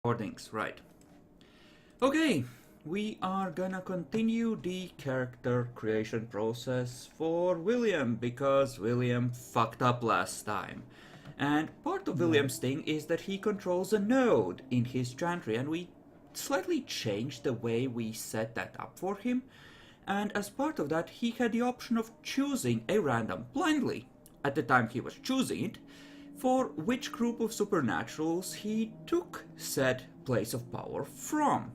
Recordings, right. Okay, we are gonna continue the character creation process for William because William fucked up last time. And part of William's thing is that he controls a node in his chantry, and we slightly changed the way we set that up for him. And as part of that, he had the option of choosing a random blindly at the time he was choosing it for which group of supernaturals he took said place of power from.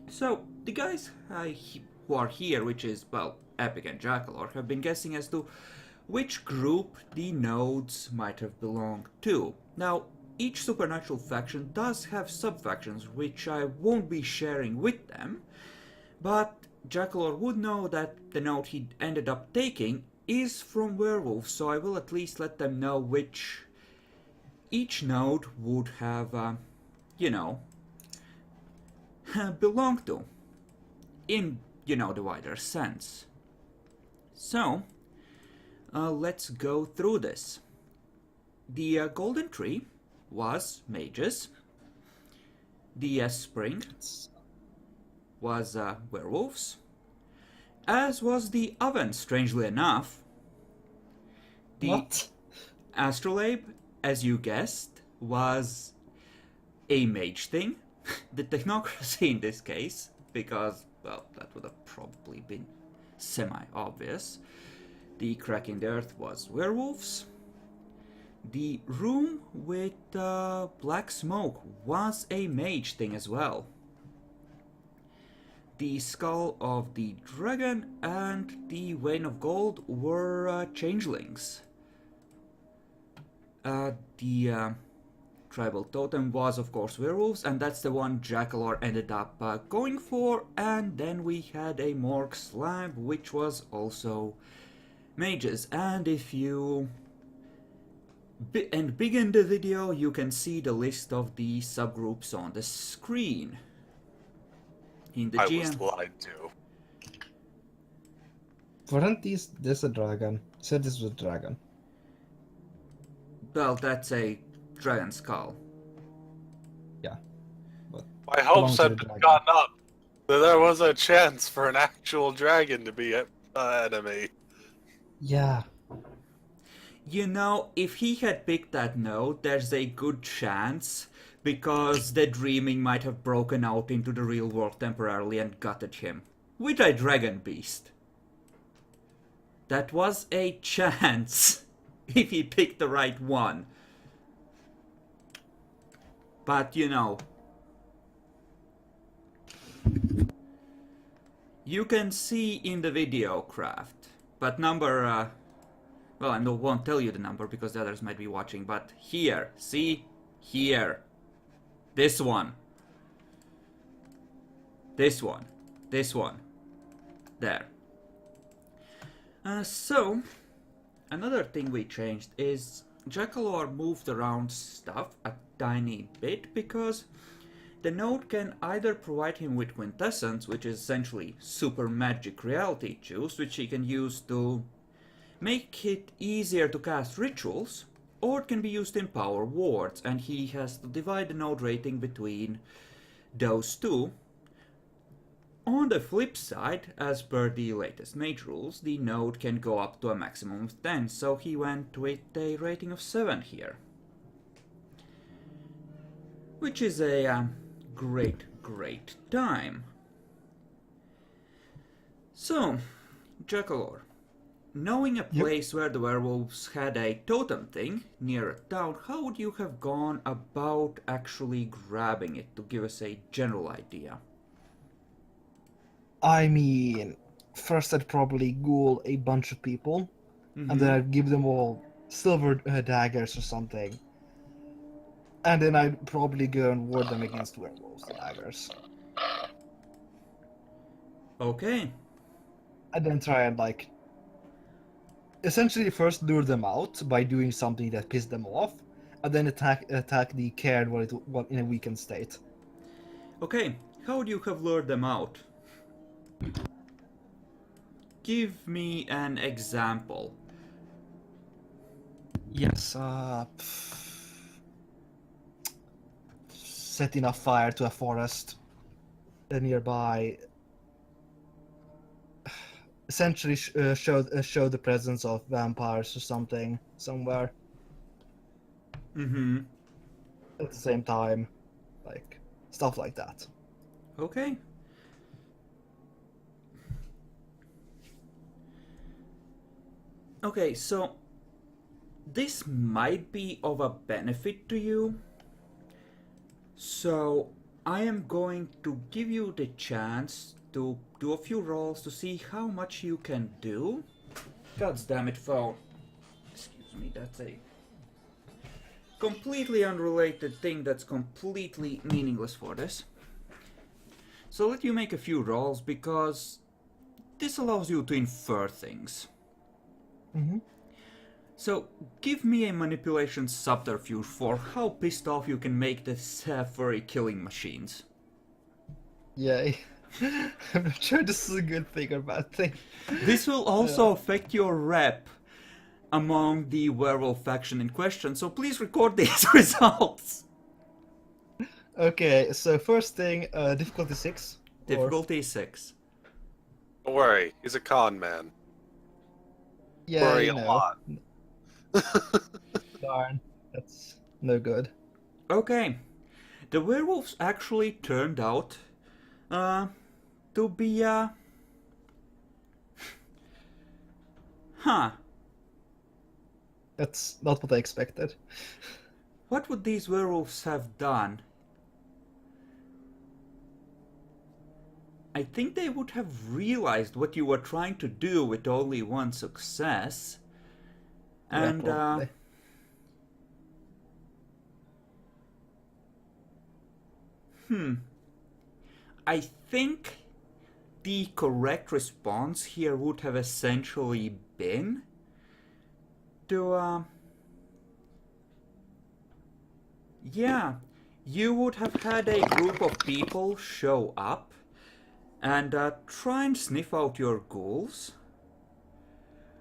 So, the guys who are here, which is, well, Epic and Jackalor, have been guessing as to which group the nodes might have belonged to. Now, each supernatural faction does have sub-factions, which I won't be sharing with them, but Jackalor would know that the node he ended up taking is from werewolves, so I will at least let them know which each node would have, belonged to, in, the wider sense. So, let's go through this. The golden tree was mages. The spring was werewolves. As was the oven, strangely enough. The astrolabe, as you guessed, was a mage thing. The technocracy in this case, because, well, that would have probably been semi-obvious. The crack in the earth was werewolves. The room with black smoke was a mage thing as well. The skull of the dragon and the vein of gold were changelings. The tribal totem was, of course, werewolves, and that's the one Jackalor ended up going for. And then we had a morgue slab, which was also mages. And if you begin the video, you can see the list of the subgroups on the screen. In the GM. Was lied to. Weren't this a dragon? You said this was a dragon. Well, that's a dragon skull. Yeah. But My hopes had been gotten up that there was a chance for an actual dragon to be an enemy. Yeah. If he had picked that node, there's a good chance, because the dreaming might have broken out into the real world temporarily and gutted him. With a dragon beast. That was a chance, if he picked the right one. But, you can see in the video craft, but number, well, I won't tell you the number because the others might be watching, but here, see? Here. This one. This one. This one. There. So, another thing we changed is Jackalor moved around stuff a tiny bit because the node can either provide him with quintessence, which is essentially super magic reality juice, which he can use to make it easier to cast rituals, or it can be used in power wards, and he has to divide the node rating between those two. On the flip side, as per the latest mage rules, the node can go up to a maximum of 10, so he went with a rating of 7 here. Which is a great time. So, Jackalor, knowing a place where the werewolves had a totem thing near a town, how would you have gone about actually grabbing it to give us a general idea? I mean, first I'd probably ghoul a bunch of people, and then I'd give them all silver daggers or something. And then I'd probably go and ward them against werewolves daggers. Okay. And then try and, essentially first lure them out by doing something that pissed them off, and then attack the cairn while in a weakened state. Okay, how would you have lured them out? Give me an example. Yes, set enough fire to a forest nearby. Essentially, show the presence of vampires or something somewhere Mm-hmm. at the same time, like stuff like that. Okay. Okay, so this might be of a benefit to you. So I am going to give you the chance to do a few rolls to see how much you can do. God damn it, phone. Excuse me, that's a completely unrelated thing that's completely meaningless for this. So let you make a few rolls because this allows you to infer things. Mm-hmm. So give me a manipulation subterfuge for how pissed off you can make this furry killing machines. Yay. I'm not sure this is a good thing or bad thing. This will also affect your rep among the werewolf faction in question, so please record these results. Okay, so first thing, difficulty 6. Difficulty 6. Don't worry, he's a con man. Yeah, Worry you a know. lot. Darn, that's no good. Okay. The werewolves actually turned out to be huh. That's not what I expected. What would these werewolves have done? I think they would have realized what you were trying to do with only one success. Yeah, And probably. I think the correct response here would have essentially been to yeah, you would have had a group of people show up and try and sniff out your ghouls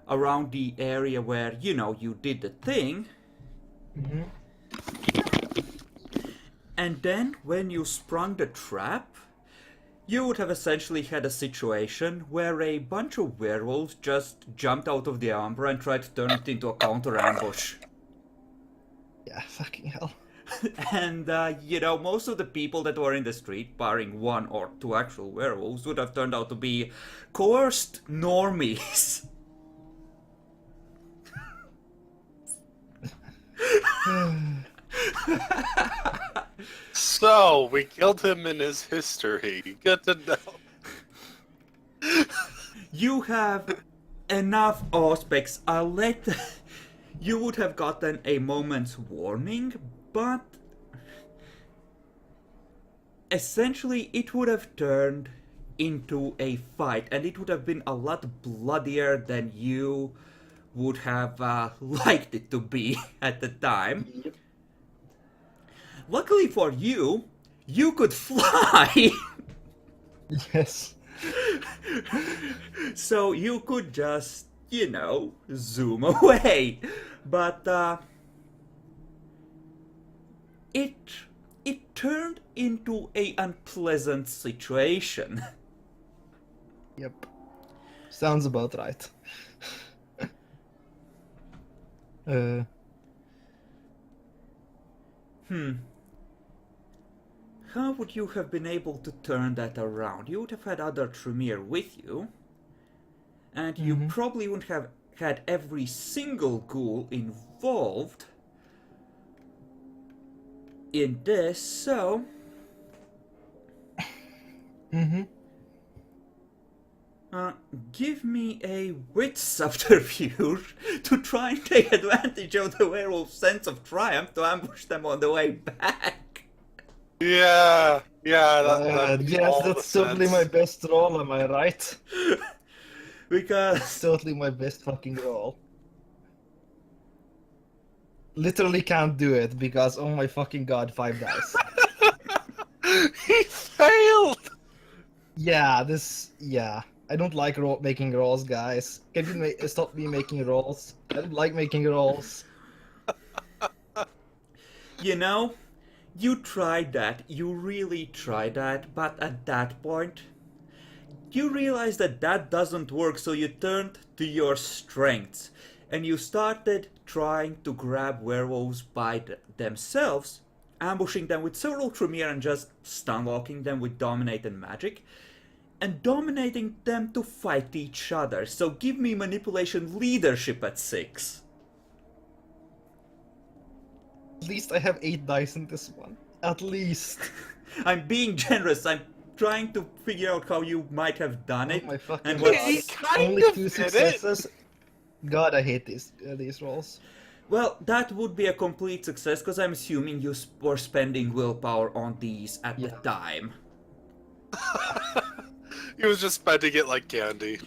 around the area where, you know, you did the thing. Mm-hmm. And then, when you sprung the trap, you would have essentially had a situation where a bunch of werewolves just jumped out of the Umbra and tried to turn it into a counter ambush. Yeah, fucking hell. And, you know, most of the people that were in the street, barring one or two actual werewolves, would have turned out to be coerced normies. So, we killed him in his history. Good to know. You have enough aspects. I'll let... You would have gotten a moment's warning, but... essentially, it would have turned into a fight, and it would have been a lot bloodier than you would have liked it to be at the time. Yep. Luckily for you, you could fly! Yes. So you could just, you know, zoom away. But it turned into a unpleasant situation. Yep. Sounds about right. How would you have been able to turn that around? You would have had other Tremere with you, and you probably wouldn't have had every single ghoul involved in this, so... give me a wit subterfuge to try and take advantage of the werewolf's sense of triumph to ambush them on the way back. Yeah, that yes, that's totally my best roll, am I right? Because... Totally my best fucking roll. Literally can't do it because, oh my fucking god, 5 dice. He failed! Yeah, I don't like making rolls, guys. Can you stop me making rolls? I don't like making rolls. You know, You tried that, you really tried that, but at that point, you realized that that doesn't work, so you turned to your strengths, and you started trying to grab werewolves by themselves, ambushing them with several Tremere and just stunlocking them with Dominate and Magic, and dominating them to fight each other. So give me manipulation leadership at 6. At least I have 8 dice in this one. At least. I'm being generous. I'm trying to figure out how you might have done it. Oh my fucking and god. what's... kind Only of 2 did successes. God, I hate these rolls. Well, that would be a complete success because I'm assuming you were spending willpower on these at the time. He was just spending it like candy.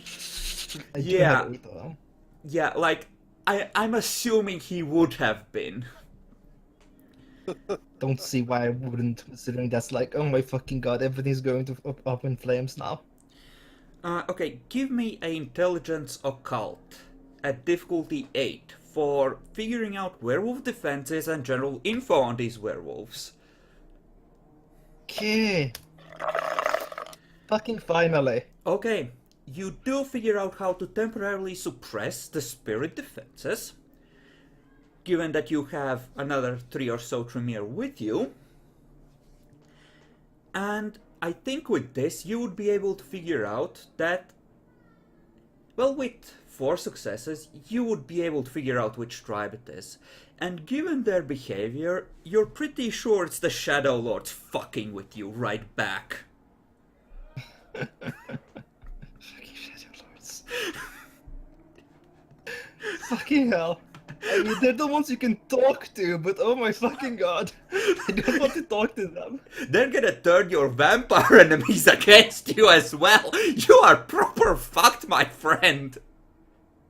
I do Yeah. have 8 of them. Yeah, like, I'm assuming he would have been. Don't see why I wouldn't, considering that's like, oh my fucking god, everything's going to up in flames now. Okay, give me an intelligence occult at difficulty 8 for figuring out werewolf defenses and general info on these werewolves. Okay. Fucking finally. Okay, you do figure out how to temporarily suppress the spirit defenses, given that you have another 3 or so Tremere with you. And I think with this you would be able to figure out that, well, with 4 successes, you would be able to figure out which tribe it is. And given their behavior, you're pretty sure it's the Shadow Lords fucking with you right back. Fucking Shadow Lords. Fucking hell. I mean, they're the ones you can talk to, but oh my fucking god. I don't want to talk to them. They're gonna turn your vampire enemies against you as well. You are proper fucked, my friend.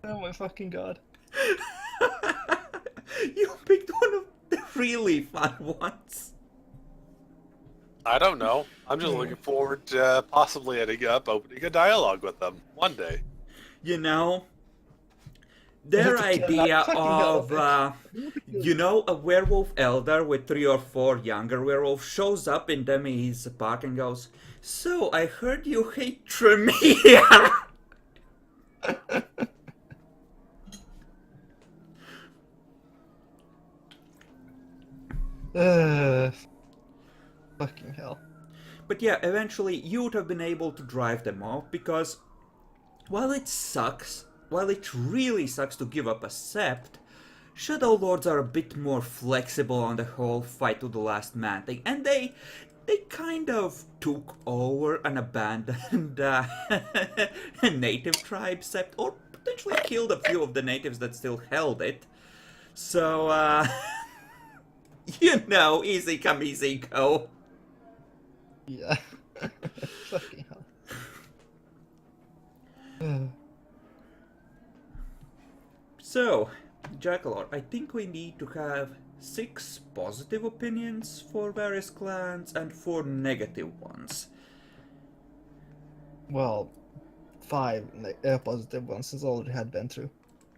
Oh my fucking god. You picked one of the really fun ones. I don't know. I'm just looking forward to possibly ending up opening a dialogue with them one day. You know, their idea of, a werewolf elder with 3 or 4 younger werewolves shows up in Demi's park and goes, "So, I heard you hate Tremere." Fucking hell. But yeah, eventually you would have been able to drive them off because while it really sucks to give up a sept, Shadow Lords are a bit more flexible on the whole fight to the last man thing, and they kind of took over an abandoned native tribe sept, or potentially killed a few of the natives that still held it. So, easy come, easy go. Yeah. Fucking hell. So, Jackalor, I think we need to have 6 positive opinions for various clans and 4 negative ones. Well, 5 positive ones since I already had been through.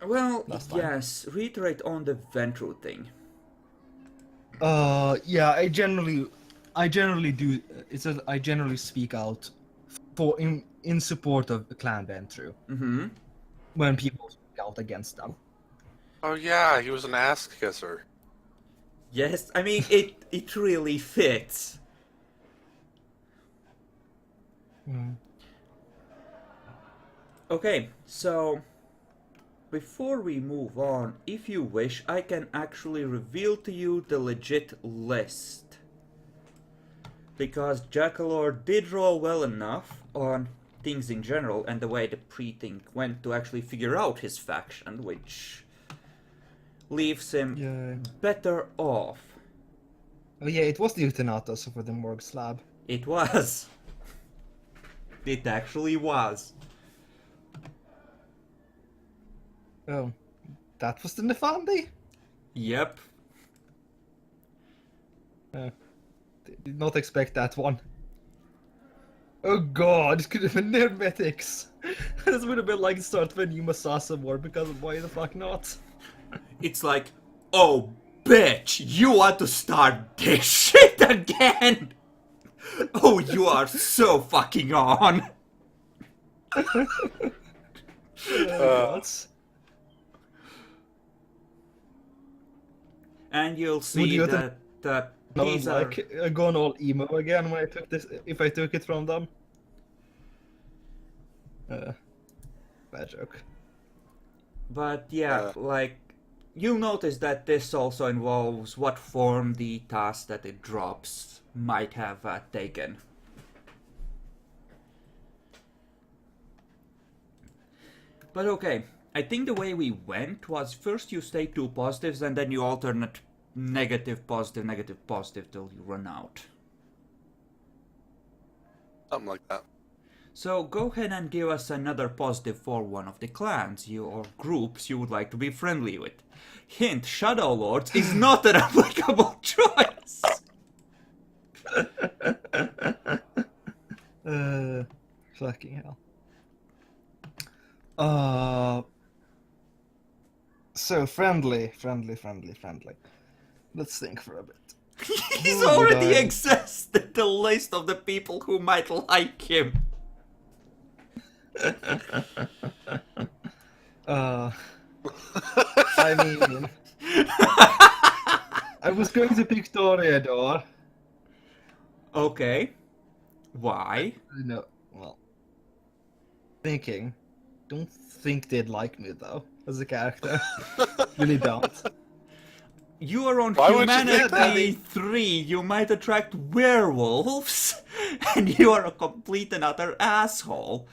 Well, Last time. yes, reiterate on the Ventru thing. Yeah, I generally do. I generally speak out in support of Clan Ventru Mm-hmm. when people speak out against them. Oh yeah, he was an ass kisser. Yes, I mean, it really fits. Okay, so before we move on, if you wish, I can actually reveal to you the legit list. Because Jackalor did roll well enough on things in general and the way the pre-thing went to actually figure out his faction, which leaves him better off. Oh yeah, it was the Euthanatos for the Morgue slab. It was. It actually was. Oh, that was the Nefandi? Yep. Did not expect that one. Oh god, it could have been their mythics. This would have been like the start of a new Masasa war, because why the fuck not? It's like, oh bitch! You want to start this shit again? Oh, you are so fucking on! Gods. And you'll Would see you that I was these are... like gone all emo again when I took this. If I took it from them. Bad joke. But yeah, like, you'll notice that this also involves what form the task that it drops might have taken. But okay, I think the way we went was first you state two positives and then you alternate negative, positive till you run out. Something like that. So go ahead and give us another positive for one of the clans or groups you would like to be friendly with. Hint, Shadow Lords is not an applicable choice! Fucking hell. So friendly. Let's think for a bit. He's Who would already I- exhausted the list of the people who might like him. I mean, I was going to pick Toreador. Okay. Why? No, well, thinking. Don't think they'd like me though as a character. Really don't. You are on Why would you think Humanity that? I mean- 3, you might attract werewolves, and you are a complete and utter asshole.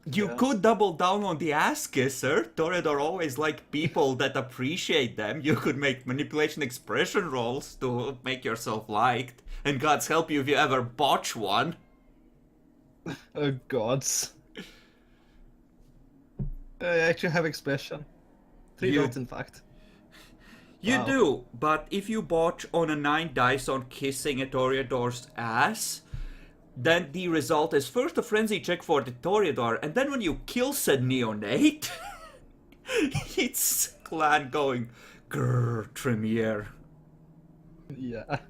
You Yeah. could double down on the ass kisser. Toreador always like people that appreciate them. You could make manipulation expression rolls to make yourself liked. And God's help you if you ever botch one. Oh gods. I actually have expression. 3 You- dots in fact. You Wow. do, but if you botch on a 9 dice on kissing a Toreador's ass, then the result is first a frenzy check for the Toreador, and then when you kill said neonate, it's clan going, grrr, Tremere. Yeah.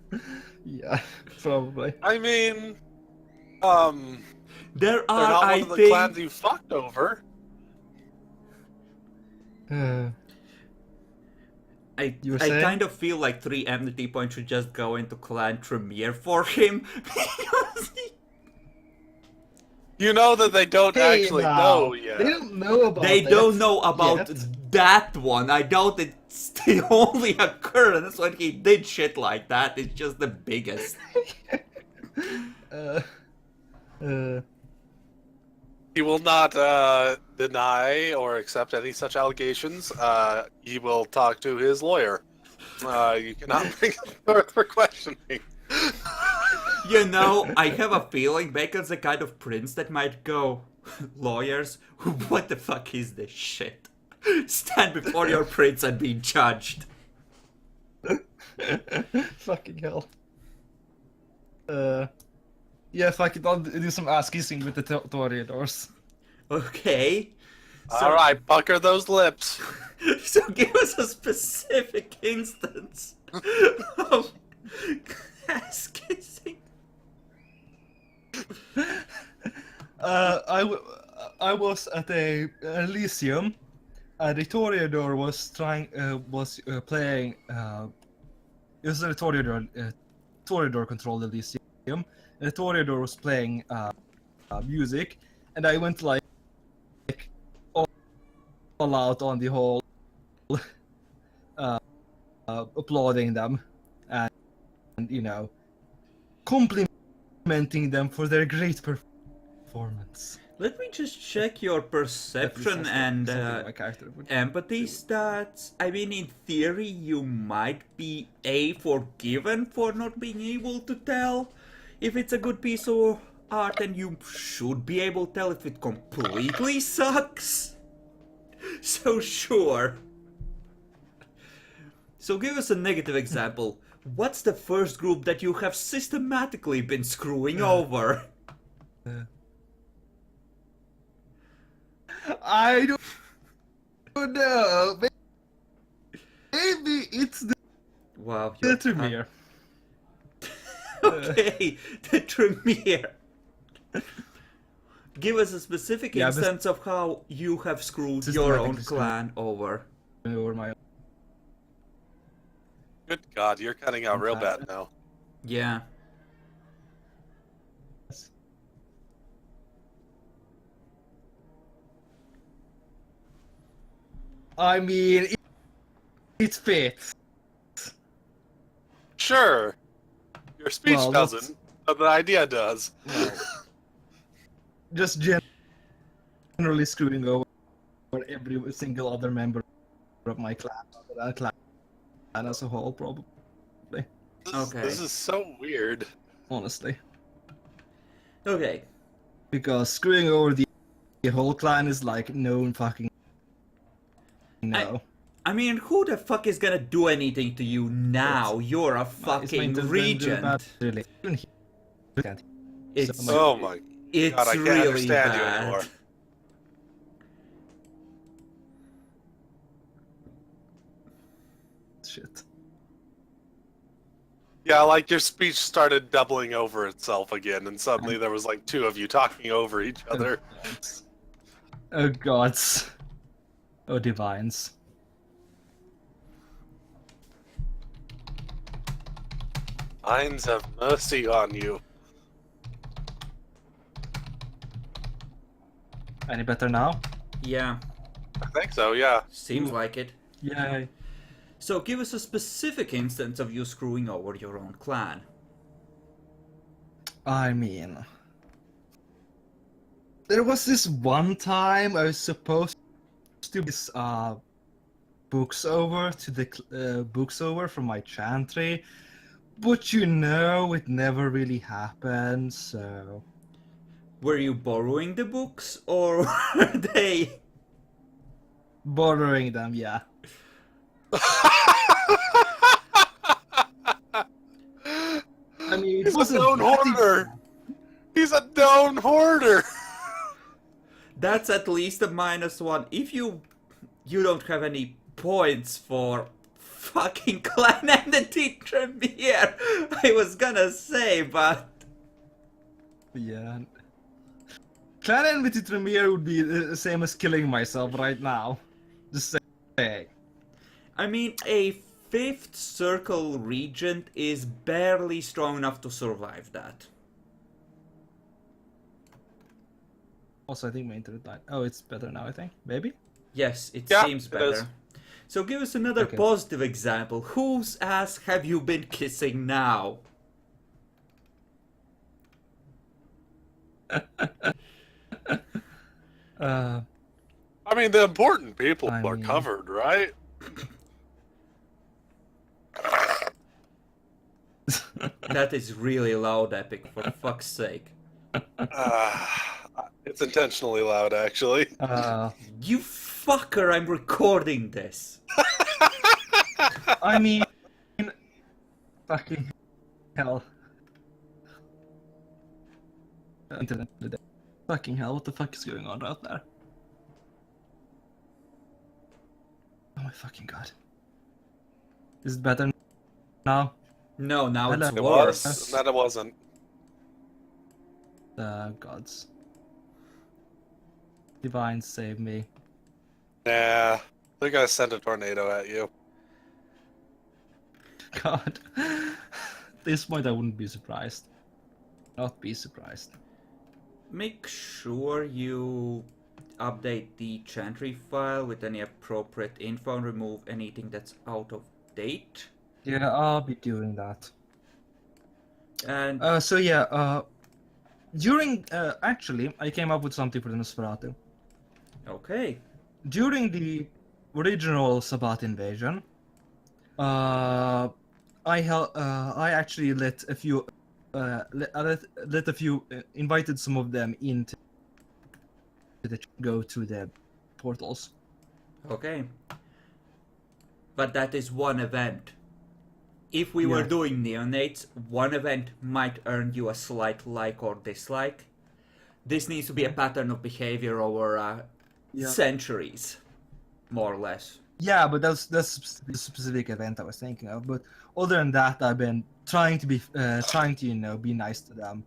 Yeah, probably. I mean, There they're are, not I one of the think, clans you fucked over. You were saying? I kind of feel like 3 enmity points should just go into clan Tremere for him, because You know that they don't Hey, actually now. know yet. They don't know about they it don't know about yet. that one. I doubt it's the only occurrence when he did shit like that. It's just the biggest. He will not deny or accept any such allegations. He will talk to his lawyer. You cannot bring him forth for questioning. You know, I have a feeling Bacon's the kind of prince that might go, lawyers, what the fuck is this shit? Stand before your prince and be judged. Fucking hell. Yeah, fuck it, I'll do some ass kissing with the Toreadors. Okay. So, Alright, pucker those lips. So give us a specific instance of ass kissing. I was at a Elysium, and the Toreador was playing. It was a Toreador controlled Elysium, and the Toreador was playing music, and I went like all out on the whole, applauding them, and you know, complimenting them for their great performance. Let me just check your perception and my character would. empathy stats. I mean, in theory, you might be forgiven for not being able to tell if it's a good piece of art, and you should be able to tell if it completely sucks. So sure. So give us a negative example. What's the first group that you have systematically been screwing over? I don't know. Maybe it's the Wow, The you're Tremere. Okay, the Tremere. Give us a specific Yeah, instance of how you have screwed your own Systematically clan over. over my Good God, you're cutting out real clan. bad now. Yeah. I mean, it fits. Sure, your speech Well, doesn't, but the idea does. Well, just generally screwing over every single other member of my clan, clan as a whole, probably. Okay. This is so weird. Honestly, Okay. because screwing over the whole clan is like no fucking no. I mean, who the fuck is gonna do anything to you now? You're a fucking regent. It's Oh my it's God, I can't really understand you bad. anymore. Shit. Yeah, like your speech started doubling over itself again, and suddenly there was like two of you talking over each other. Oh gods. Oh divines. Minds have mercy on you. Any better now? Yeah, I think so, yeah. seems like it. Yay. So give us a specific instance of you screwing over your own clan. I mean, there was this one time I was supposed to this books over to the books over from my chantry, but you know it never really happened. So Were you borrowing the books or were they? borrowing them, yeah. I mean, it He's a wasn't known that hoarder. He's a known hoarder. That's at least a -1. If you don't have any points for fucking clan entity Tremere, I was gonna say, but Yeah. Clan enmity Tremere would be the same as killing myself right now. Just saying. I mean, a 5th circle regent is barely strong enough to survive that. Also, I think my internet died. Oh, it's better now, I think. Maybe? Yes, it Yeah, seems it better. is. So give us another Okay. positive example. Whose ass have you been kissing now? I mean, the important people I are mean- covered, right? That is really loud, Epic, for fuck's sake. It's intentionally loud, actually. You fucker, I'm recording this. I mean, fucking hell. Internet today. Fucking hell, what the fuck is going on out there? Oh my fucking god. Is it better now? No, now it's It worse. was, and then it wasn't. Gods. Divine, save me. Nah, they're gonna send a tornado at you. God. At this point, I wouldn't be surprised. Not be surprised. Make sure you update the chantry file with any appropriate info and remove anything that's out of date. Yeah, I'll be doing that. And So yeah, during actually, I came up with something for the Nosferatu. okay. During the original Sabbat invasion, I actually let a few, let a few, invited some of them into go to the portals. Okay. But that is one event. If we were Yeah. doing neonates, one event might earn you a slight like or dislike. This needs to be a pattern of behavior over Yeah. centuries, more or less. Yeah, but that's the specific event I was thinking of. But other than that, I've been trying to be nice to them.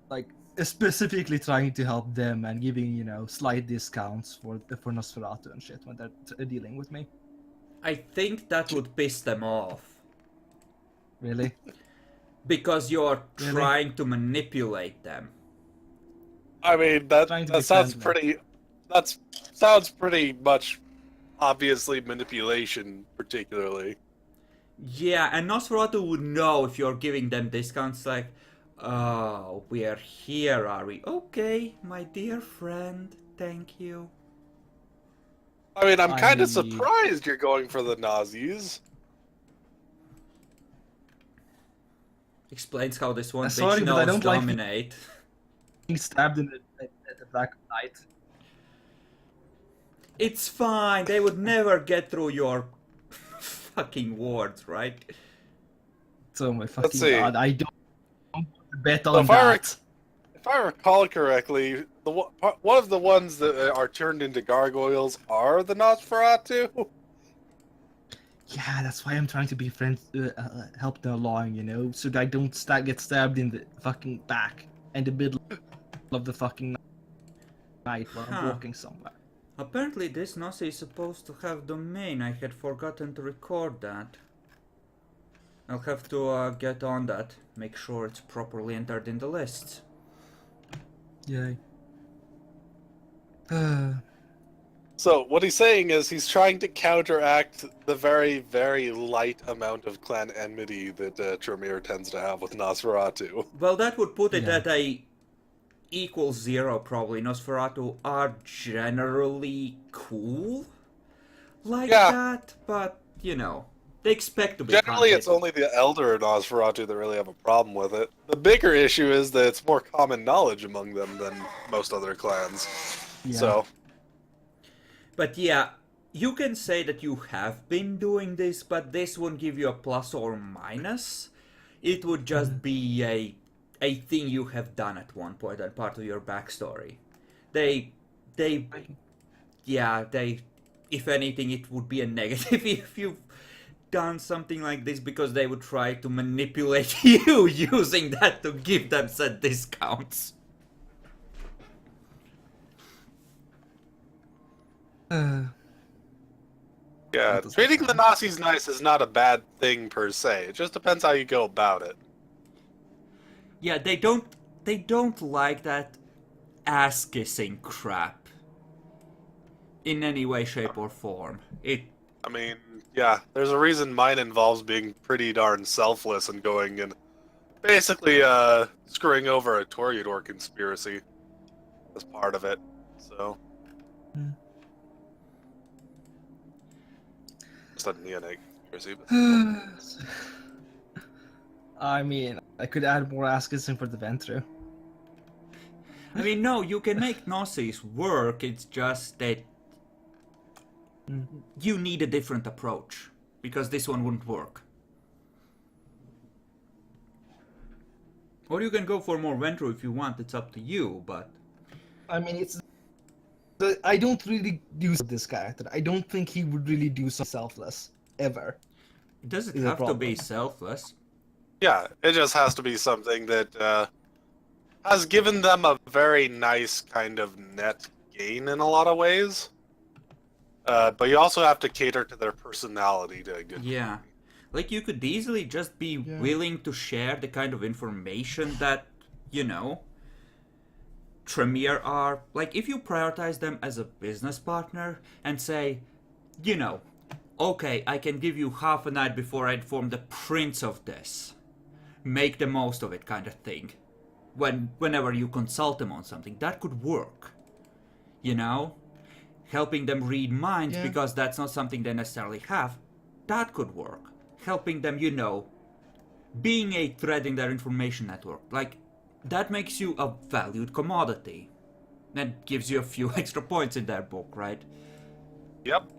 Like specifically trying to help them and giving slight discounts for Nosferatu and shit when they're dealing with me. I think that would piss them off. Really, Because you're really trying to manipulate them. I mean, that trying to be that sounds friendly. pretty. That sounds pretty much obviously manipulation, particularly. Yeah, and Nosferatu would know if you're giving them discounts like, oh, we're here, are we? Okay, my dear friend, thank you. I mean, I'm I kind of mean, surprised you're going for the Nazis. Explains how this one bitch sorry, but I knows don't like dominate. being stabbed in the back of night. It's fine, they would never get through your fucking words, right? So my Let's fucking see. god, I don't want to bet So on that. if I recall correctly, one of the ones that are turned into gargoyles are the Nosferatu. Yeah, that's why I'm trying to be friends, help them along, so that I don't get stabbed in the fucking back in the middle of the fucking night while I'm Huh. walking somewhere. Apparently this Nazi is supposed to have domain. I had forgotten to record that. I'll have to get on that. Make sure it's properly entered in the lists. Yay. So what he's saying is he's trying to counteract the very, very light amount of clan enmity that Tremere tends to have with Nosferatu. Well, that would put it Yeah. at a equals 0 probably. Nosferatu are generally cool like Yeah. that, but they expect to be Generally, hunted. it's only the elder Nosferatu that really have a problem with it. The bigger issue is that it's more common knowledge among them than most other clans. Yeah. So, But yeah, you can say that you have been doing this, but this won't give you a plus or minus. It would just be a thing you have done at one point and part of your backstory. They, if anything, it would be a negative if you've done something like this because they would try to manipulate you using that to give them said discounts. yeah, treating the Nazis nice is not a bad thing per se. It just depends how you go about it. Yeah, they don't like that ass kissing crap in any way, shape, or form. I mean, yeah, there's a reason mine involves being pretty darn selfless and going and basically screwing over a Toreador conspiracy as part of it. So, just a neonate conspiracy. But... I mean, I could add more ass kissing for the Ventru. I mean, no, you can make Nazis work. It's just that you need a different approach because this one wouldn't work. Or you can go for more Ventru if you want. It's up to you, but I mean, I don't really do this character. I don't think he would really do something selfless ever. does it Is a have to problem. be selfless? Yeah, it just has to be something that has given them a very nice kind of net gain in a lot of ways. But you also have to cater to their personality to a good Yeah. Like, you could easily just be willing to share the kind of information that, Tremere are. Like, if you prioritize them as a business partner and say, okay, I can give you half a night before I inform the prince of this. Make the most of it, kind of thing. Whenever you consult them on something, that could work. Helping them read minds because that's not something they necessarily have. That could work. Helping them, being a thread in their information network. Like, that makes you a valued commodity. That gives you a few extra points in their book, right? Yep.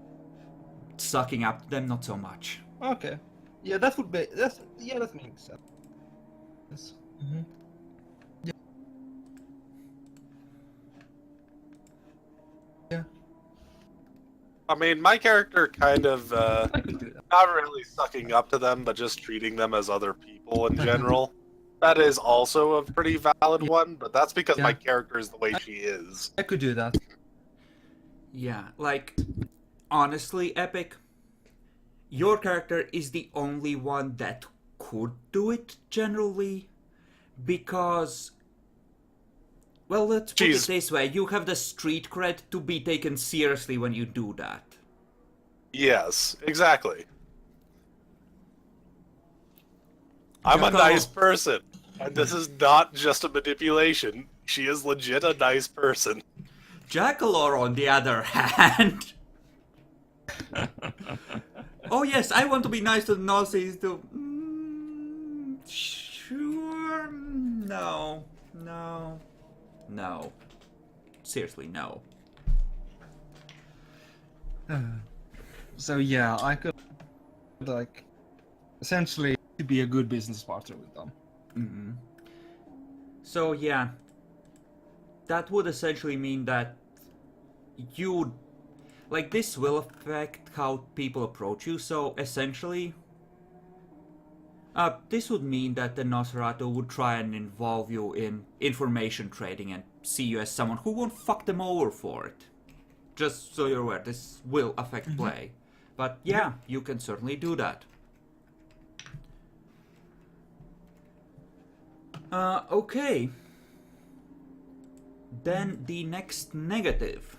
Sucking up to them, not so much. Okay. Yeah, that makes sense. Mm-hmm. Yeah. I mean, my character kind of I could do that. not really sucking up to them, but just treating them as other people in general. That is also a pretty valid one, but that's because my Yeah. character is the way she is. I could do that. Yeah, like, honestly, Epic, your character is the only one that could do it generally, because, well, let's put it this way, you have the street cred to be taken seriously when you do that. Yes, exactly. I'm a Jackal. nice person, and this is not just a manipulation. She is legit a nice person. Jackalor, on the other hand... Oh yes, I want to be nice to the Nazis too. Sure, no. Seriously, no. So yeah, I could like essentially be a good business partner with them. So yeah, that would essentially mean that you, like, this will affect how people approach you. So essentially, this would mean that the Nosferatu would try and involve you in information trading and see you as someone who won't fuck them over for it. Just so you're aware, this will affect play. But yeah, you can certainly do that. Okay. Then the next negative.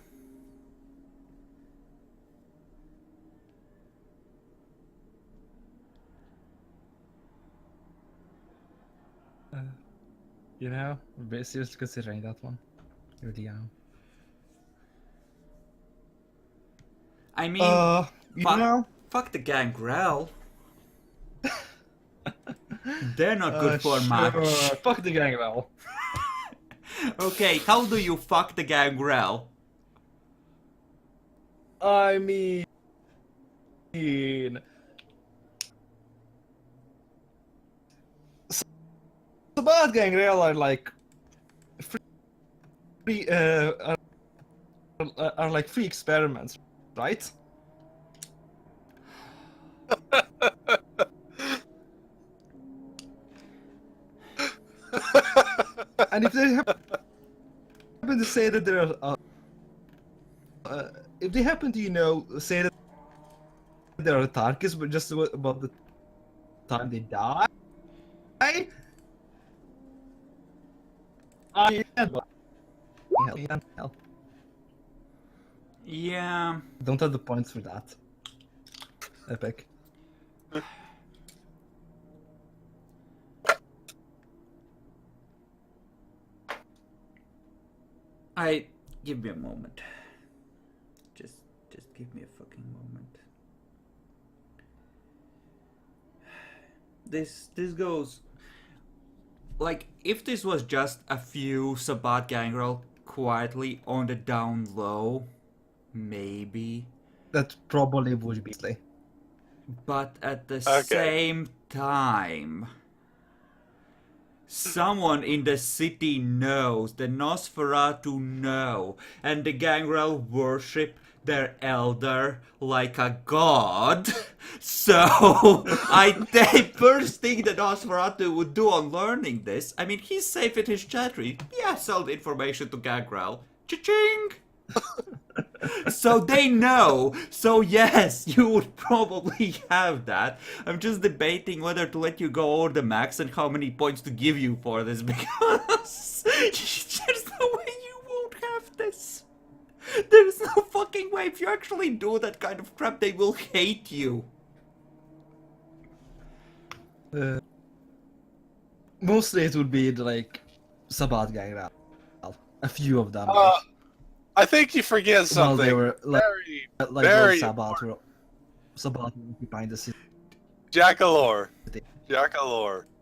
You know, I'm seriously considering that one. Really am. I mean, you know, fuck the Gangrel. They're not good for much. Fuck the Gangrel. Okay, how do you fuck the Gangrel? I mean, the bad Gangrel are like free, are like free experiments, right? And if they happen to say that there are, if they happen to, you know, say that there are targets, but just about the time they die, hell. Yeah. Don't have the points for that. Epic. Give me a moment. Just give me a fucking moment. This goes... Like, if this was just a few Sabat Gangrel quietly on the down low, maybe. That probably would be. But at the same time, someone in the city knows, the Nosferatu know, and the Gangrel worship their elder like a god. So, first thing the Nosferatu would do on learning this, I mean, he's safe in his chattery. Yeah, sell the information to Gangrel. Cha-ching! So they know. So yes, you would probably have that. I'm just debating whether to let you go over the max and how many points to give you for this, because there's no way you won't have this. There's no fucking way. If you actually do that kind of crap, they will hate you. Mostly it would be like Sabat Gangrel. A few of them. I think you forget something. Well, they were like, very Sabat were occupying the city. Jackalor.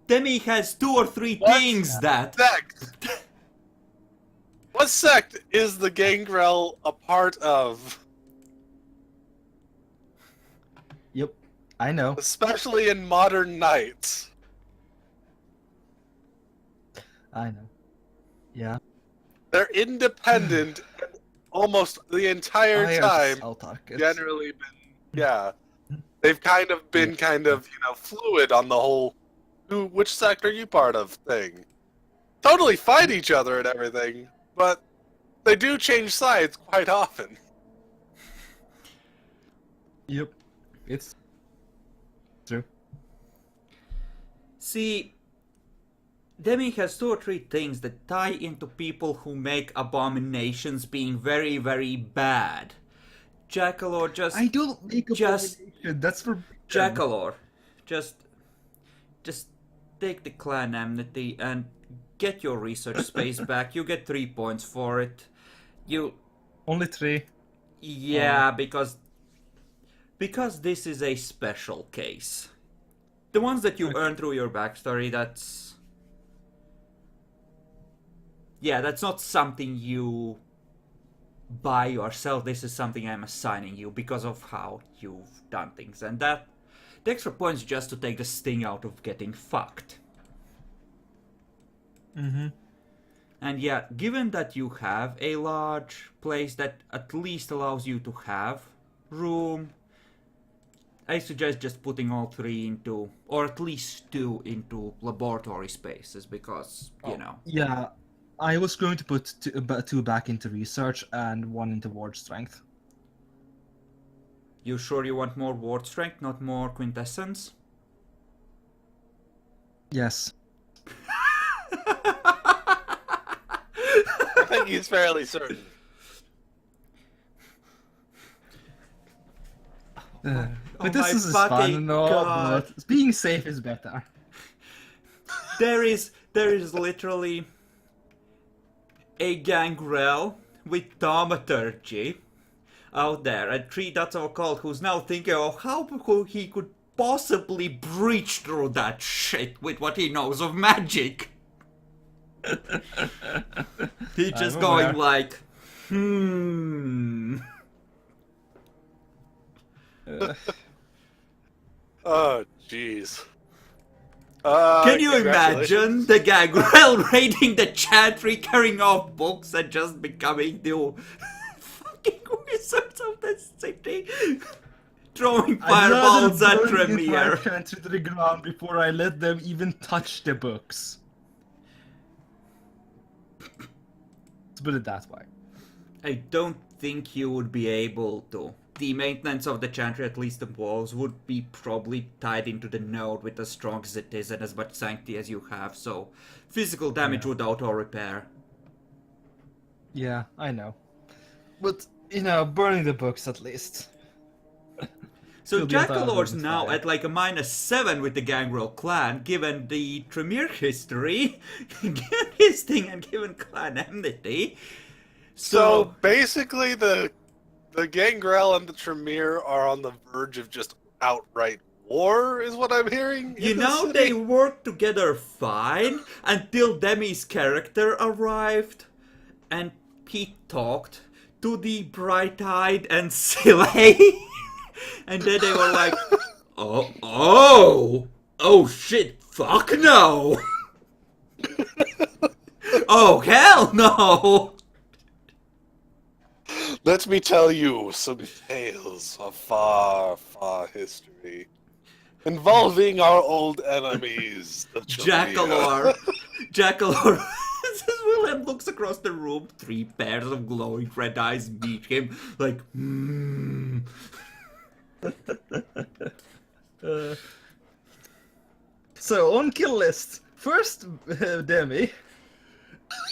Demi has 2 or 3 What things that... Sect? What sect is the Gangrel a part of? Yep, I know. Especially in modern nights. I know. Yeah. They're independent, almost the entire I time I'll target. generally been, they've kind of been fluid on the whole which sector are you part of thing. Totally fight each other and everything, but they do change sides quite often. Yep, it's true. See, Demi has 2 or 3 things that tie into people who make abominations being very, very bad. Jackalor just... I don't make abomination. That's for Jackalor, just take the clan enmity and get your research space back. You get 3 points for it. You... Only 3. Yeah, because this is a special case. The ones that you earn through your backstory, that's... Yeah, that's not something you buy yourself. This is something I'm assigning you because of how you've done things. And that... The extra points just to take the sting out of getting fucked. Mm-hmm. And yeah, given that you have a large place that at least allows you to have room, I suggest just putting all 3 into, or at least 2 into laboratory spaces, because, you know. Yeah, I was going to put 2 back into research and 1 into ward strength. You sure you want more ward strength, not more quintessence? Yes. I think he's fairly certain. But this is fun and all, but being safe is better. There is literally a gangrel with thaumaturgy out there, and 3 dots of occult who's now thinking of how he could possibly breach through that shit with what he knows of magic. He's just going like, Oh, jeez. Can you imagine the gangrel raiding the chantry, carrying off books, and just becoming the fucking wizards of the city? Throwing fireballs at Tremere. To the ground before I let them even touch the books. Let's put it that way. I don't think you would be able to. The maintenance of the chantry, at least the walls, would be probably tied into the node with as strong as it is and as much sanctity as you have, so physical damage would auto-repair. Yeah, I know. But, you know, burning the books at least. So Jackalor's now at like a -7 with the Gangrel clan, given the Tremere history, given his thing and given clan enmity. So basically the Gangrel and the Tremere are on the verge of just outright war, is what I'm hearing? You know, they worked together fine until Demi's character arrived and he talked to the bright-eyed and silly. And then they were like, oh shit, fuck no. Oh, hell no. Let me tell you some tales of far, far history involving our old enemies, the Jackalor. Jackalor. William looks across the room. 3 pairs of glowing red eyes meet him like, So, on kill list. First, Demi.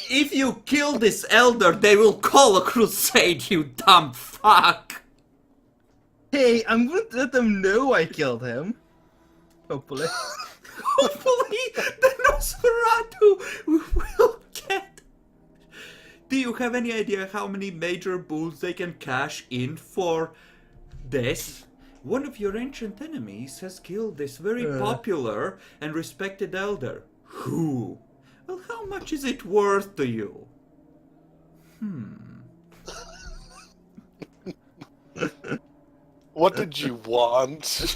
If you kill this elder, they will call a crusade, you dumb fuck! Hey, I'm going to let them know I killed him. Hopefully. Hopefully, the Nosferatu will get... Do you have any idea how many major bulls they can cash in for this? One of your ancient enemies has killed this very popular and respected elder. Who? Well, how much is it worth to you? What did you want?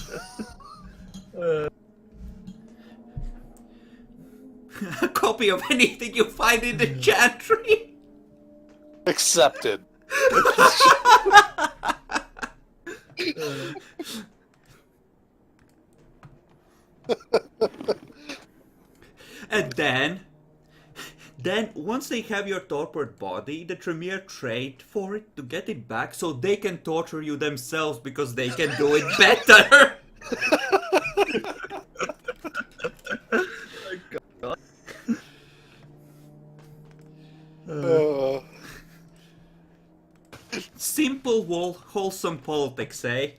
A copy of anything you find in the chantry? Accepted. And then once they have your tortured body, the Tremere trade for it to get it back so they can torture you themselves because they can do it better. Simple, wholesome politics, eh?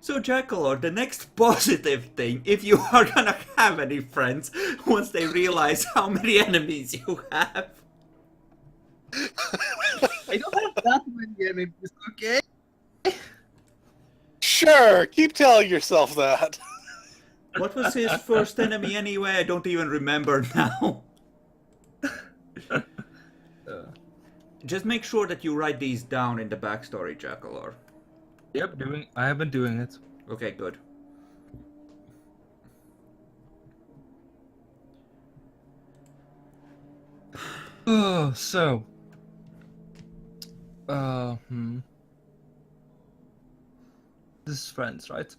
So, Jackalor, the next positive thing, if you are gonna have any friends once they realize how many enemies you have. I don't have that many enemies, okay? Sure, keep telling yourself that. What was his first enemy anyway? I don't even remember now. Just make sure that you write these down in the backstory, Jackalor. Yep, I have been doing it. Okay, good. So. This is friends, right?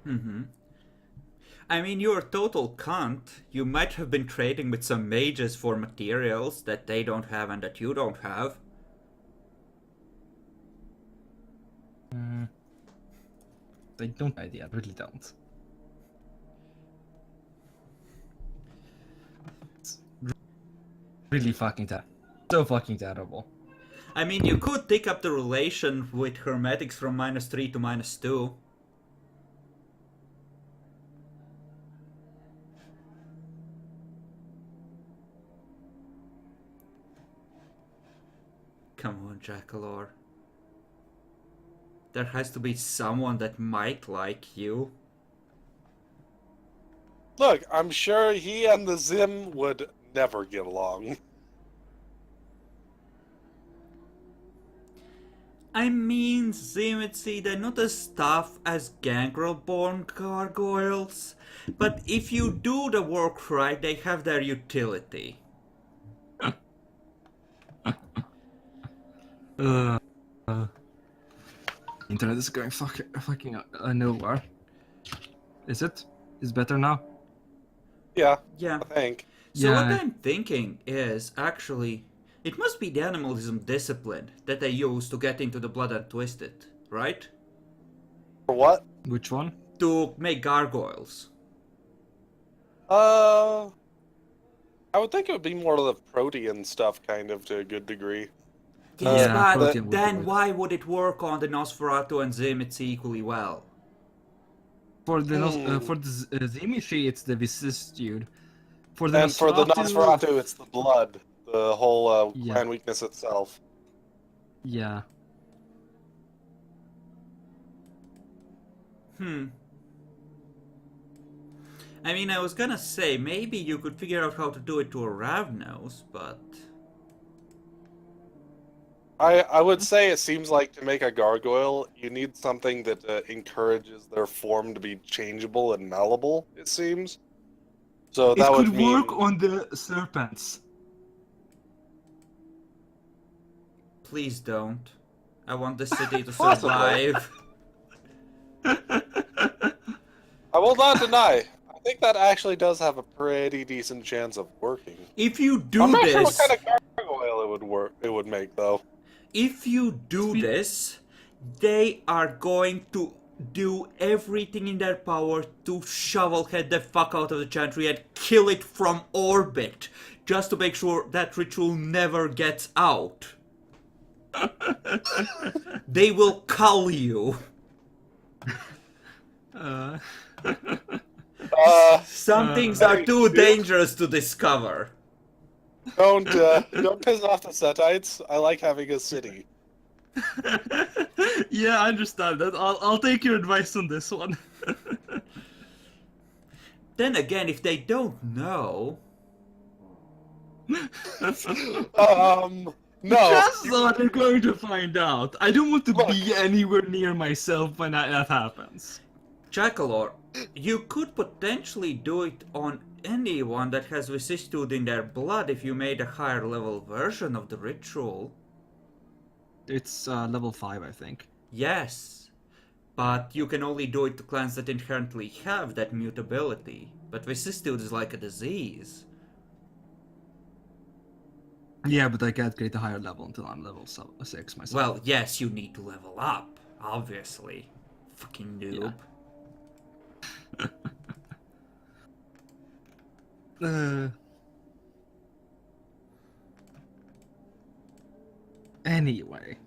Mm-hmm. I mean, you're a total cunt. You might have been trading with some mages for materials that they don't have and that you don't have. I don't idea, I really don't. It's really fucking terrible. So fucking terrible. I mean, you could take up the relation with Hermetics from -3 to -2. Come on, Jackalor. There has to be someone that might like you. Look, I'm sure he and the Zim would never get along. I mean, Zimitzi, they're not as tough as Gangrel-born gargoyles, but if you do the work right, they have their utility. Internet is going fucking nowhere. Is it? Is better now? Yeah, Yeah. I think. So Yeah. what I'm thinking is, actually, it must be the animalism discipline that they use to get into the blood and twist it, right? For what? Which one? To make gargoyles. I would think it would be more of the protean stuff, kind of, to a good degree. Yes, Yeah, but protein would be then good. why would it work on the Nosferatu and Zimitzi equally well? For the Zimishi, it's the vicissitude. For the And for the Nosferatu, it's the blood. The whole Yeah. clan weakness itself. Yeah. I mean, I was gonna say, maybe you could figure out how to do it to a Ravnos, but... I would say it seems like to make a gargoyle, you need something that encourages their form to be changeable and malleable, it seems. So that It would could mean... work on the serpents. Please don't. I want the city to Possibly. survive. I will not deny. I think that actually does have a pretty decent chance of working. If you do I'm not sure what this... kind of gargoyle it would make, though. If you do this, they are going to do everything in their power to shovelhead the fuck out of the Chantry and kill it from orbit, just to make sure that ritual never gets out. They will cull you. Some things are too dangerous to discover. Don't piss off the Setites. I like having a city. Yeah, I understand that. I'll take your advice on this one. Then again, if they don't know... No. Just thought they're going to find out. I don't want to be anywhere near myself when that happens. Jackalor, you could potentially do it on anyone that has vicissitude in their blood if you made a higher level version of the ritual. It's level 5, I think. Yes, but you can only do it to clans that inherently have that mutability. But vicissitude is like a disease. Yeah, but I can't create a higher level until I'm level 6 myself. Well, yes, you need to level up, obviously. Fucking noob. Anyway.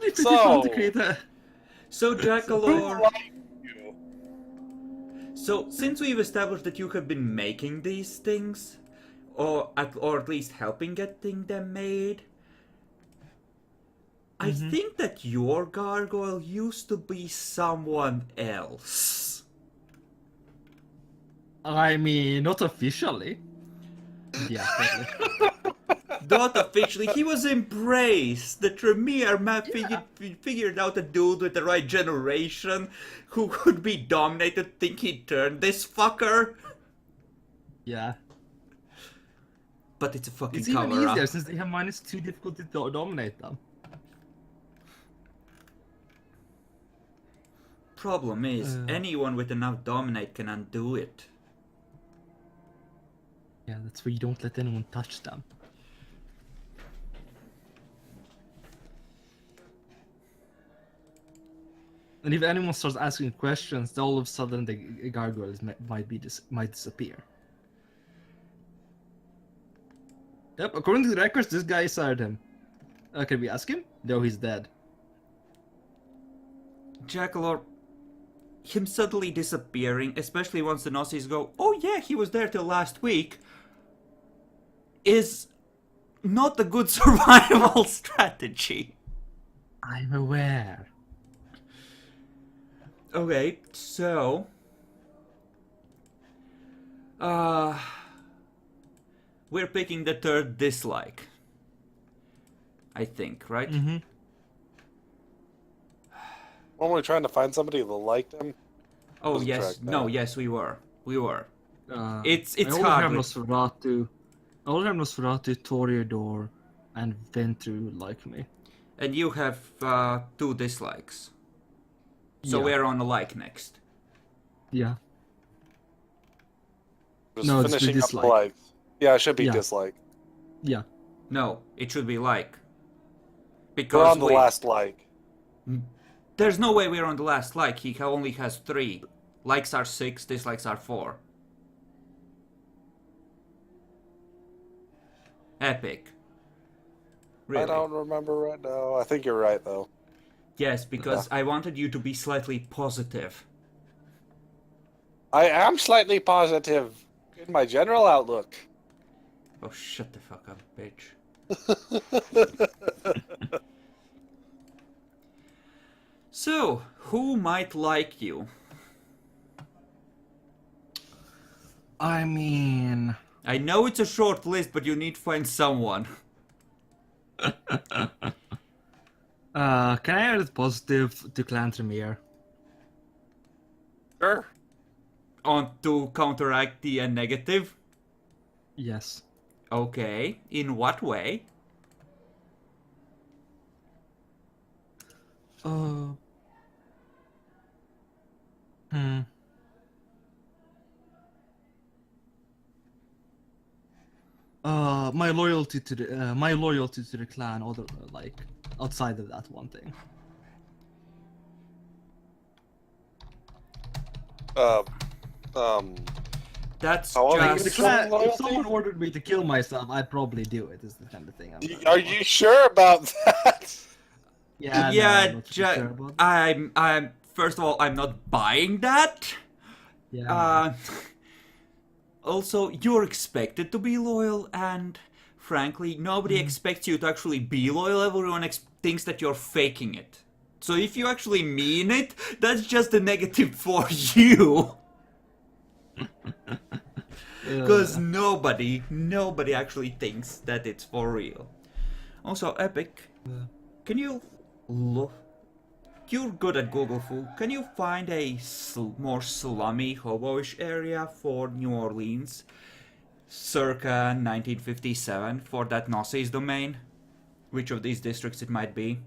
If you So- just want to create a... So, Jackalor, Like you. so since we've established that you have been making these things, or at least helping getting them made, I think that your gargoyle used to be someone else. I mean, not officially. Yeah, probably. Not officially, he was embraced. The Tremere map figured out a dude with the right generation who could be dominated. Think he'd turn this fucker? Yeah. But it's a fucking It's even cover easier up. since they have -2 difficulty to dominate them. Problem is, anyone with enough dominate can undo it. Yeah, that's where you don't let anyone touch them. And if anyone starts asking questions, then all of a sudden the gargoyles might disappear. Yep, according to the records, this guy sired him. Can we ask him? No, he's dead. Jackalor, him suddenly disappearing, especially once the Nazis go, oh yeah, he was there till last week, is not a good survival strategy. I'm aware. Okay, so... we're picking the third dislike. I think, right? Mm-hmm. Weren't we trying to find somebody that liked him? Oh Doesn't yes, track no, that. yes, we were. It's I only hard. have with- Nosferatu. I only have Nosferatu, Toreador, and Ventru like me. And you have 2 dislikes. So Yeah. we're on a like next. Yeah. Just No, it's the finishing up dislike. likes. Yeah, it should be Yeah. dislike. Yeah. No, it should be like. We're Because on the last like. there's no way we're on the last like. He only has 3. Likes are 6, dislikes are 4. Epic. Really? I don't remember right now. I think you're right though. Yes, because I wanted you to be slightly positive. I am slightly positive in my general outlook. Oh, shut the fuck up, bitch. So, who might like you? I mean... I know it's a short list, but you need to find someone. can I add it positive to Clan Tremere? Sure. On to counteract the negative? Yes. Okay. In what way? My loyalty to the clan, other like outside of that one thing. That's How old are you? If, the just... clan, Loyalty? if someone ordered me to kill myself, I'd probably do it. Is the kind of thing. Are you sure about that? Yeah. Yeah, no, I'm not sure about that. I'm. First of all, I'm not buying that. Yeah. Also, you're expected to be loyal, and frankly, nobody expects you to actually be loyal. Everyone thinks that you're faking it. So if you actually mean it, that's just a negative for you. Because nobody actually thinks that it's for real. Also, Epic, can you look? you're good at Google Fu. Can you find a more slummy, hobo-ish area for New Orleans, circa 1957, for that Gnosis domain? Which of these districts it might be?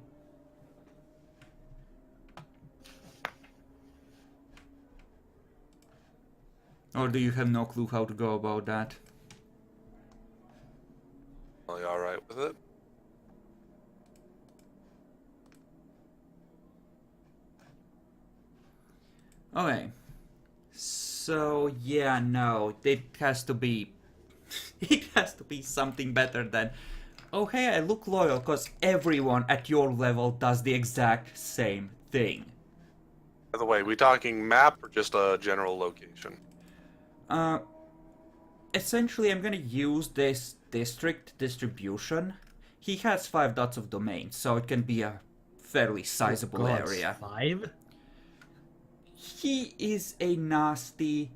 Or do you have no clue how to go about that? Are you alright with it? Okay. So, yeah, no, it has to be... it has to be something better than... Oh, hey, I look loyal because everyone at your level does the exact same thing. By the way, we talking map or just a general location? Essentially, I'm gonna use this district distribution. He has 5 dots of domain, so it can be a fairly sizable area. 5? He is a nasty,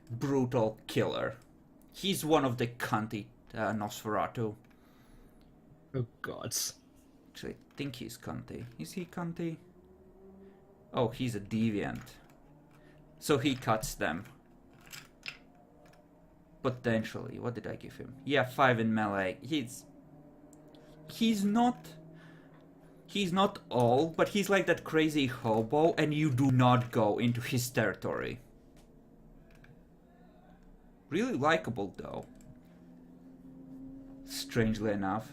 brutal killer. He's one of the cunty Nosferatu. Oh gods. Actually, I think he's cunty. Is he cunty? Oh, he's a deviant. So he cuts them. Potentially. What did I give him? Yeah, 5 in melee. He's not all, but he's like that crazy hobo, and you do not go into his territory. Really likable, though. Strangely enough.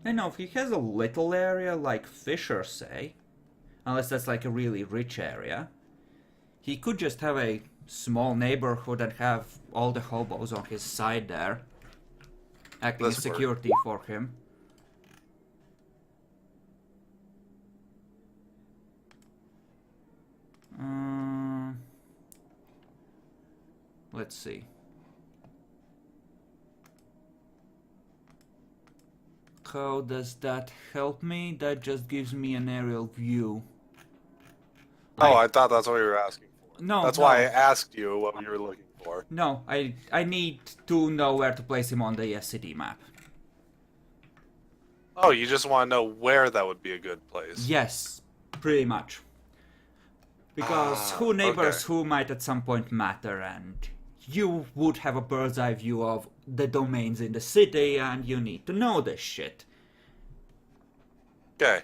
I know, if he has a little area like Fisher, say, unless that's like a really rich area, he could just have a small neighborhood and have all the hobos on his side there, acting as security for him. Let's see. How does that help me? That just gives me an aerial view. Oh, I thought that's what you were asking for. No, that's no. why I asked you what you were looking for. No, I need to know where to place him on the city map. Oh, you just want to know where that would be a good place. Yes, pretty much. Because who neighbors who might at some point matter, and you would have a bird's eye view of the domains in the city, and you need to know this shit. Okay.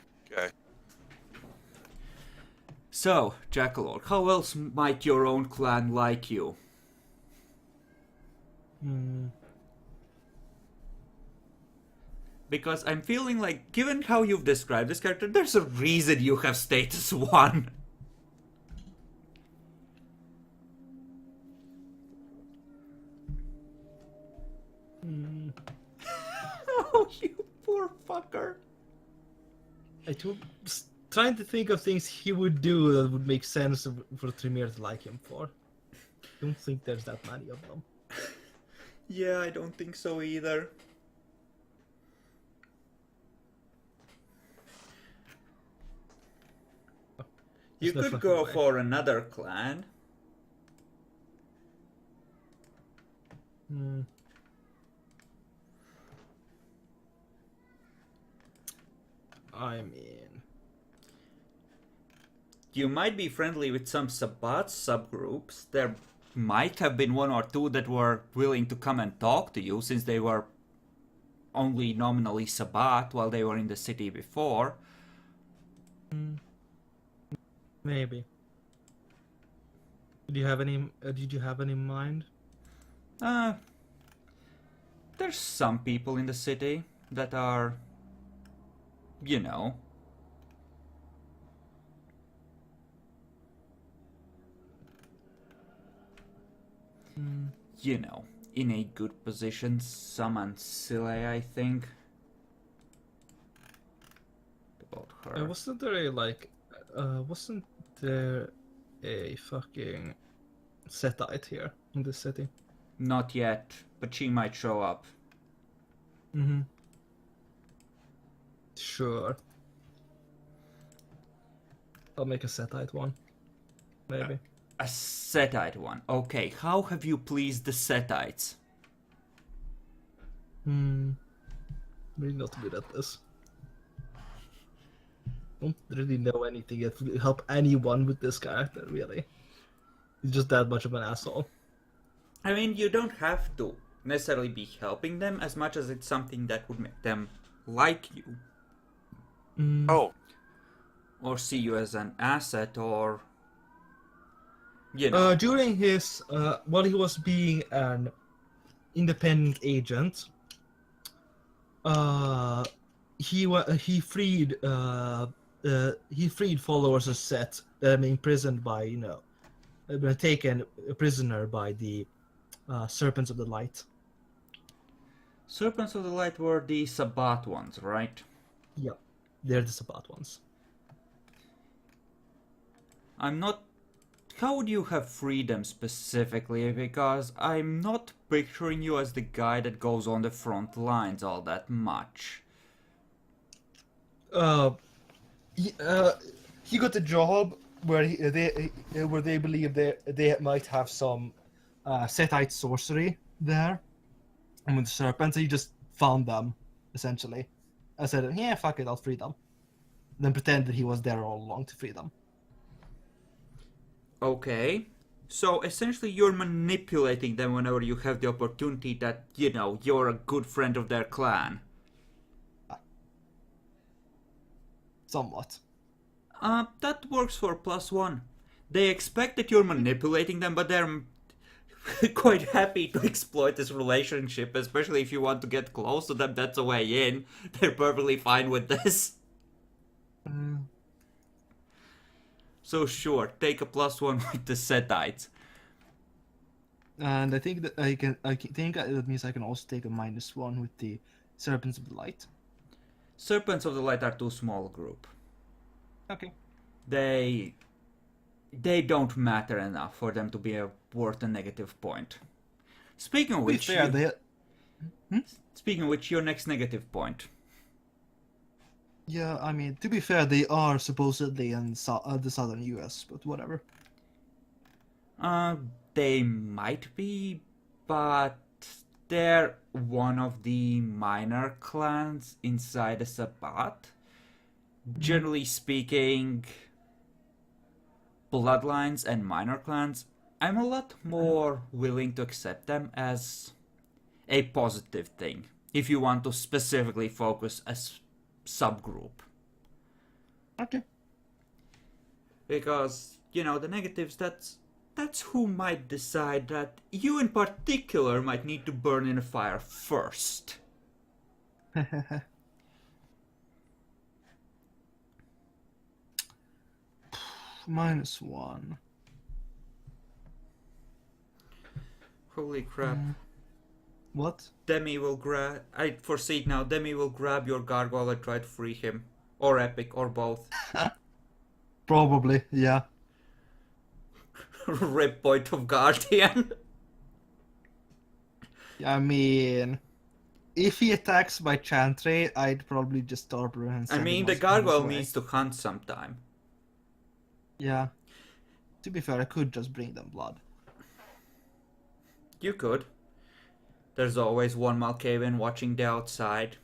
So, Jackalord, how else might your own clan like you? Because I'm feeling like, given how you've described this character, there's a reason you have status 1. Oh, you poor fucker. Trying to think of things he would do that would make sense for Tremere to like him for. Don't think there's that many of them. Yeah, I don't think so either. You could go for another clan. I mean... You might be friendly with some Sabbat subgroups. There might have been 1 or 2 that were willing to come and talk to you, since they were only nominally Sabbat while they were in the city before. Maybe. Did you have any in mind? There's some people in the city that are, you know, in a good position. Some Ancile, I think. About her. Wasn't there a fucking Setite here in this city? Not yet, but she might show up. Sure. I'll make a Setite one. Maybe. A Setite one. Okay, how have you pleased the Setites? Really not good at this. don't really know anything that will help anyone with this character, really. He's just that much of an asshole. I mean, you don't have to necessarily be helping them as much as it's something that would make them like you. Oh, Or see you as an asset, or... You know. During his, while he was being an independent agent, he freed followers of Set that had been imprisoned by, had been taken prisoner by the Serpents of the Light. Serpents of the Light were the Sabbat ones, right? Yeah, they're the Sabbat ones. I'm not... How would you have freed them specifically? Because I'm not picturing you as the guy that goes on the front lines all that much. He got a job where they believe they might have some Setite sorcery there, and with the serpents, he just found them essentially. I said, "Yeah, fuck it, I'll free them." Then pretended he was there all along to free them. Okay. So essentially you're manipulating them whenever you have the opportunity that, you're a good friend of their clan. Somewhat. That works for +1. They expect that you're manipulating them, but they're quite happy to exploit this relationship, especially if you want to get close to them, that's a way in. They're perfectly fine with this. So sure, take a +1 with the Setites. And I think that that means I can also take a -1 with the Serpents of the Light. Serpents of the Light are too small a group. Okay. They don't matter enough for them to be worth a negative point. Speaking of which, speaking of which, your next negative point. Yeah, I mean, to be fair, they are supposedly in the southern US, but whatever. They might be, but they're one of the minor clans inside the Sabbat. Generally speaking, bloodlines and minor clans, I'm a lot more willing to accept them as a positive thing, if you want to specifically focus as subgroup. Okay. Because, the negatives, that's who might decide that you in particular might need to burn in a fire first. -1. Holy crap. What? Demi will grab... I foresee it now. Demi will grab your gargoyle and try to free him. Or Epic, or both. Probably, yeah. Rip point of Guardian. I mean, if he attacks by Chantry, I'd probably just Torpor and I send mean, him the on his gargoyle way. needs to hunt sometime. Yeah. To be fair, I could just bring them blood. You could. There's always one Malkavian watching the outside.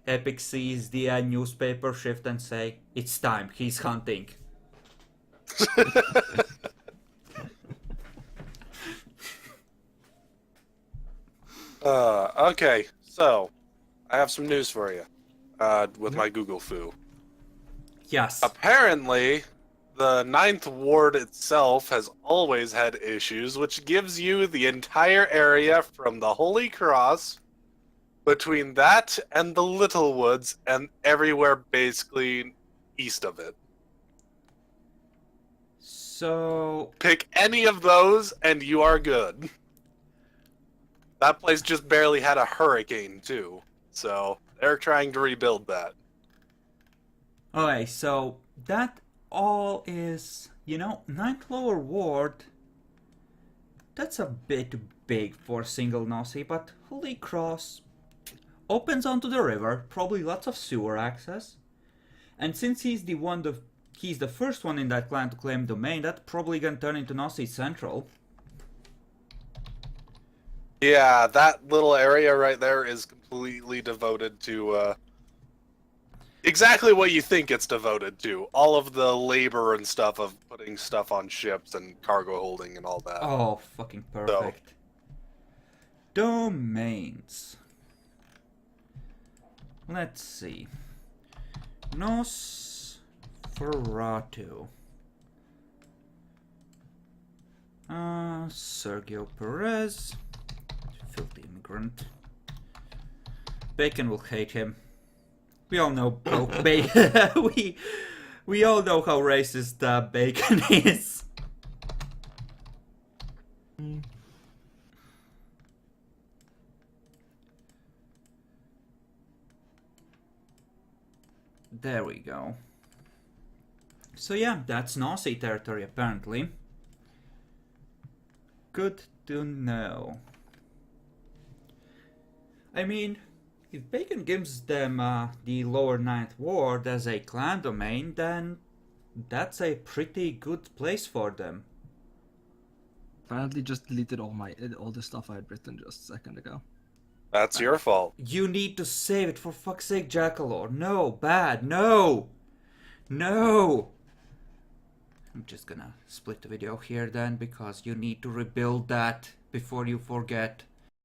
Epic sees the newspaper shift and say, "It's time, he's hunting." Okay, so I have some news for you with my Google foo. Yes. Apparently, the Ninth Ward itself has always had issues, which gives you the entire area from the Holy Cross, between that and the Little Woods, and everywhere basically east of it. So... Pick any of those, and you are good. That place just barely had a hurricane, too. So, they're trying to rebuild that. Okay, so that all is, Ninth Lower Ward, that's a bit big for single Nossi, but Holy Cross opens onto the river, probably lots of sewer access, and since he's the first one in that clan to claim domain, that's probably gonna turn into Nossi Central. Yeah, that little area right there is completely devoted to exactly what you think it's devoted to. All of the labor and stuff of putting stuff on ships and cargo holding and all that. Oh, fucking perfect. Domains. Let's see. Nosferatu. Sergio Perez. Filthy immigrant. Bacon will hate him. We all know how we all know how racist Bacon is. There we go. So yeah, that's Nazi territory apparently. Good to know. I mean, if Bacon gives them the lower ninth ward as a clan domain, then that's a pretty good place for them. Apparently, just deleted all the stuff I had written just a second ago. That's your fault. You need to save it, for fuck's sake, Jackalor. No, bad, no! No! I'm just gonna split the video here then, because you need to rebuild that before you forget.